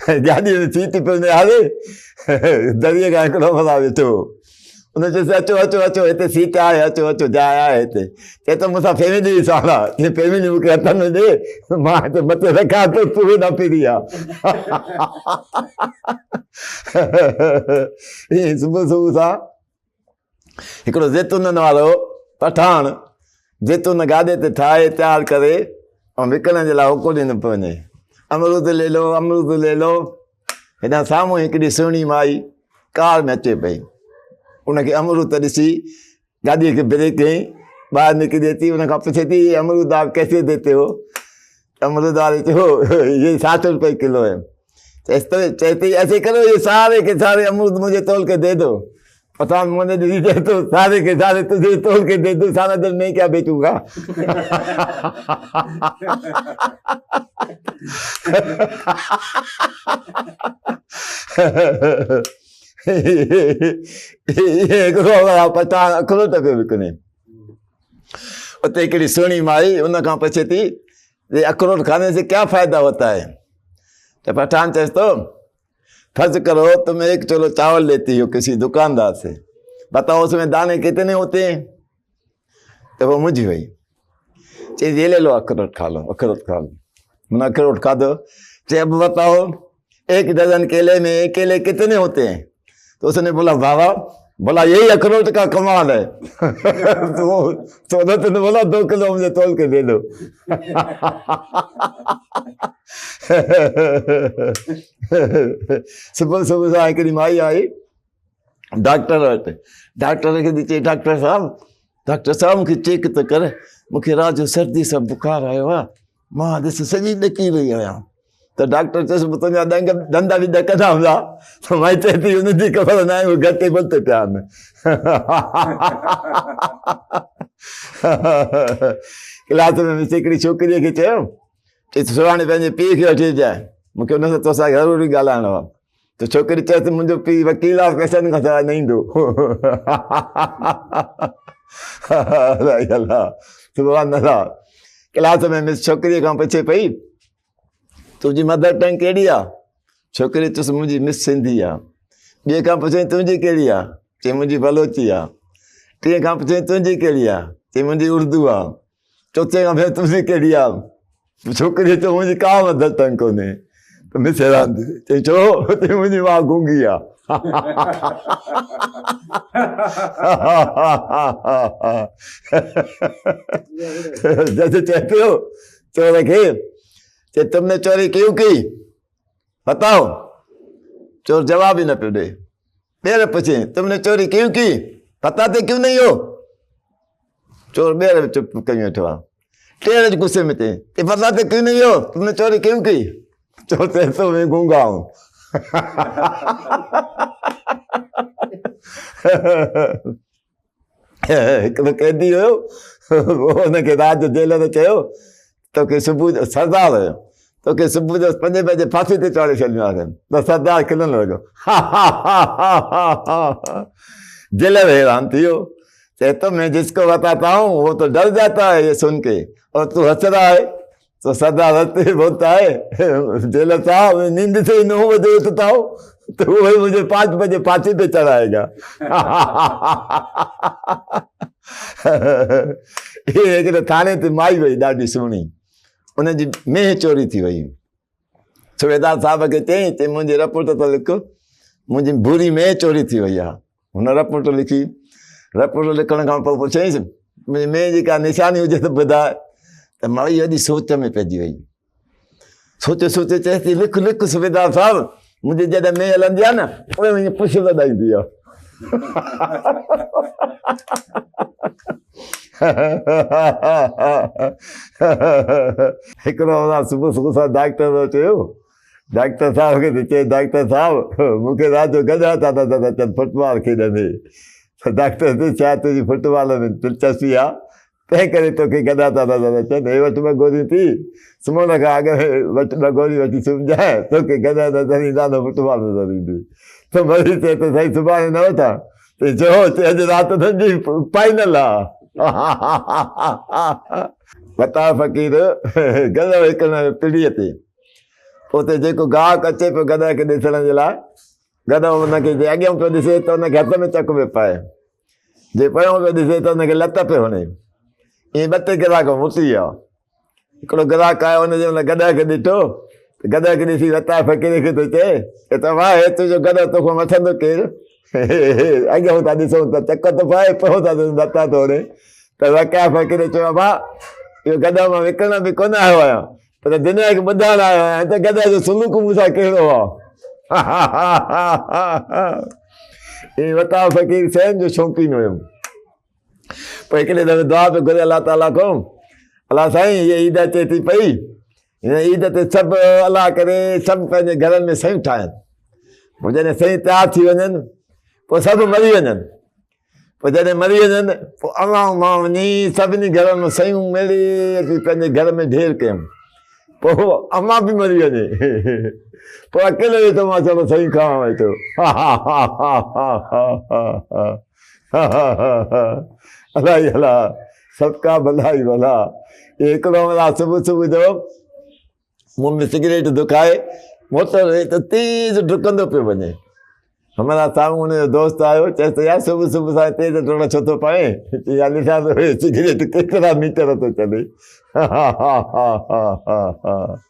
गाॾीअ में सीट पियो हारे दरीअ खां हिकिड़ो भला वेठो उन चयोसि अचो अचो अचो हिते सीट आहे अचो अचो जाइ आहे हिते चए थो मूंसां फैमिली साण आहे फैमिली मूंखे हथनि में ॾे मां हिते मथे रखां थो तूं न फिरी आहे ईअं सुबुह सुबुह सां हिकिड़ो ज़ैतूननि वारो पठाण ज़ैतून गाॾे ते ठाहे तयारु करे ऐं विकिणण जे लाइ हुको ॾिनो पियो वञे अमरूद ले लो अमरूद ले लो हेॾां साम्हूं हिकिड़ी सुहिणी माई कार में अचे पई उनखे अमरूद ॾिसी गाॾीअ खे ब्रेक कयईं ॿाहिरि निकिरी अची उनखां पुछे थी अमरूद आप कैसे देते हो अमरूद वारे चयो ये 60 रुपए किलो है चए थी ऐसे करो ये सारे के सारे अमरूद मुझे तोल के दे दो पठान मुझे दी दे तो सारे के सारे तुझे तोल के दे दूं सारा दिन मैं क्या बेचूंगा पठान अखरोट पियो विकिणे उते हिकिड़ी सुहिणी माई उन खां पुछे थी ये अखरोट खाने से क्या फायदा होता है तो पठान चेस तो फर्ज करो तुम 1 किलो चावल लेती हो किसी दुकानदार से बताओ उसमें दाने कितने होते हैं तो वो मुझी हुई चीज ये ले लो अखरोट खा लो मैंने अखरोट खा दो चे अब बताओ 1 डजन केले में केले कितने होते हैं तो उसने बोला बाबा बोला यही अखरोट का कमाल है तो ने बोला 2 किलो मुझे तोल के दे दो सुबह सुबह सां हिकिड़ी माई आई डॉक्टर वटि डॉक्टर खे चई डॉक्टर साहब मूंखे चेक त कर मूंखे राति जो सर्दी सां बुखार आयो आहे मां ॾिस सॼी ॾकी रही आहियां त डॉक्टर चयसि तुंहिंजा धंधा बि ॾकंदा हूंदा त मां चए थी हुनजी ख़बर न आहे उहे घटि टेबल ते पिया आहिनि क्लास में हिकिड़ी छोकिरीअ खे चयो चई सुभाणे पंहिंजे पीउ खे वठी अचाए मूंखे हुन सां तोसां ज़रूरी ॻाल्हाइणो आहे त छोकिरी चयसि मुंहिंजो पीउ वकील आहे पैसनि खां सवाइ न ईंदो सुभाणे नथा क्लास में मिस छोकिरीअ खां पुछे पई तुंहिंजी मदर टंग कहिड़ी आहे छोकिरी चयसि मुंहिंजी मिस सिंधी आहे ॿिए खां पुछे तुंहिंजी कहिड़ी आहे चई मुंहिंजी बलोची आहे टीं खां पुछे तुंहिंजी कहिड़ी आहे चई मुंहिंजी उर्दू आहे चौथे खां भेण तुंहिंजी कहिड़ी आहे छोकिरी चयो मुंहिंजी का मदर टंग कोन्हे त मिस हैरान थी चई छो चई मुंहिंजी मां गूंगी आहे जैसे कहते हो चोर खे कि तुमने चोरी क्यों की बताओ चोर जवाब ही न पियो दे ॿीहर पूछे तुमने चोरी क्यों की बताते क्यों नहीं हो चोर ॿीहर चुप कयूं वेठो आहे टेर गुस्से में थे बताते क्यों नहीं हो तुमने चोरी क्यों की चोर चए तो मैं गूंगा हूं हिकिड़ो कैदी हुयो हुनखे राति जो जेलर चयो तोखे सुबुह जो सरदार हुयो तोखे सुबुह जो 5 बजे फांसी ते चाढ़े छॾींदासीं त सरदार खिलण लॻो जेलर हैरान थी वियो चए तो मैं जिसको बताता हूँ वो तो डर जाता है ये सुन के और तू हंस रहा है तो सरदार हंसते बोलता है जेलर साहब नींद से 9 बजे उठता हूँ तो वही मुझे 5 बजे फांसी पे चढ़ाएगा ये हिकिड़े थाने ते माई वई ॾाढी सुहिणी उनजी मेंह चोरी थी वई सूबेदार साहब खे चई मुंहिंजी रिपोर्ट त लिख मुंहिंजी भूरी मेंह चोरी थी वई आहे हुन रिपोर्ट लिखी रिपोर्ट लिखण खां पोइ पुछईंसि मुंहिंजी मेंह जी का निशानी हुजे त ॿुधाए त माई वॾी सोच में पइजी वई सोचे चएसि थी लिख लिख सूबेदार साहब मुंहिंजी जॾहिं मेंह हलंदी आहे न उहे पुछ लॻाईंदी आहे हिकिड़ो सुबुह सुबुह सां डॉक्टर चयो डॉक्टर साहब खे चए डॉक्टर साहब मूंखे राति जो गॾा था अचनि फुटबॉल खेॾंदे डॉक्टर चए छा तुंहिंजी फुटबॉल में दिलचस्पी आहे तंहिं करे तोखे गॾा था अचनि हे वटि ॿ गोरियूं थी सुम्हण खां अॻु वटि ॿ गोरियूं वठी सुम्हिजाए तोखे गॾा नज़र ईंदा न फुटबॉल नज़र ईंदी त वरी चए त साईं सुभाणे न वठां त चओ अॼु राति तुंहिंजी फाइनल आहे बता फ़क़ीर गल विकिण पीढ़ीअ ते उते जेको गाहक अचे पियो गधा खे ॾिसण जे लाइ, गधो हुनखे जे अॻियां पियो ॾिसे त हुनखे हथ में चक पियो पाए, जे पियो पियो ॾिसे त हुनखे लत पियो हणे। ईअं 2 टे ग्राहक मुटी विया। हिकिड़ो ग्राहक आयो, हुनजे हुन गधा खे ॾिठो, गधा खे ॾिसी लता फ़क़ीर खे थो चए त वाह हे तुंहिंजो गधो तोखां वठंदो केरु? अॻियां था ॾिसूं त चक त पाए पियो था लता थो हणे। त वकिया फ़क़ीर चयो भाउ इहो गधा मां विकिणण बि कोन आयो आहियां, पर दुनिया खे ॿुधाइण आयो आहियां त गधा जो सुलूक मूंसां कहिड़ो आहे। ईअं वका फ़क़ीर शयुनि जो शौक़ीन हुयुमि। पोइ हिकिड़े दफ़े दुआ पियो घुरे अलाह ताला खां, अलाह साईं हीअ ईद अचे थी पई, हिन ईद ते सभु अलाह करे सभु पंहिंजे घरनि में सयूं ठाहिनि, पोइ जॾहिं सयूं तयारु थी वञनि पोइ सभु मरी वञनि, पोइ जॾहिं मरी वञनि पोइ अलाह मां वञी सभिनी घरनि में सयूं मेड़े पंहिंजे घर में ढेर कयूं, पोइ अम्मा बि मरी वञे, पोइ अकेलो वेठो मां चलो सयूं खावां वेठो। अलाही अलाह सबका भला ई भला। हिकिड़ो अलाह सुबुह सुबुह जो मुंहुं में सिगरेट दुखाए मोटर त तेज़ डुकंदो पियो वञे। हमारा साम्हूं हुनजो दोस्त आयो, चएसि त यार सुबुह सुबुह सां तेज़ डुकण छो थो पाए? या ॾिसां थो सिगरेट केतिरा मीटर थो चले।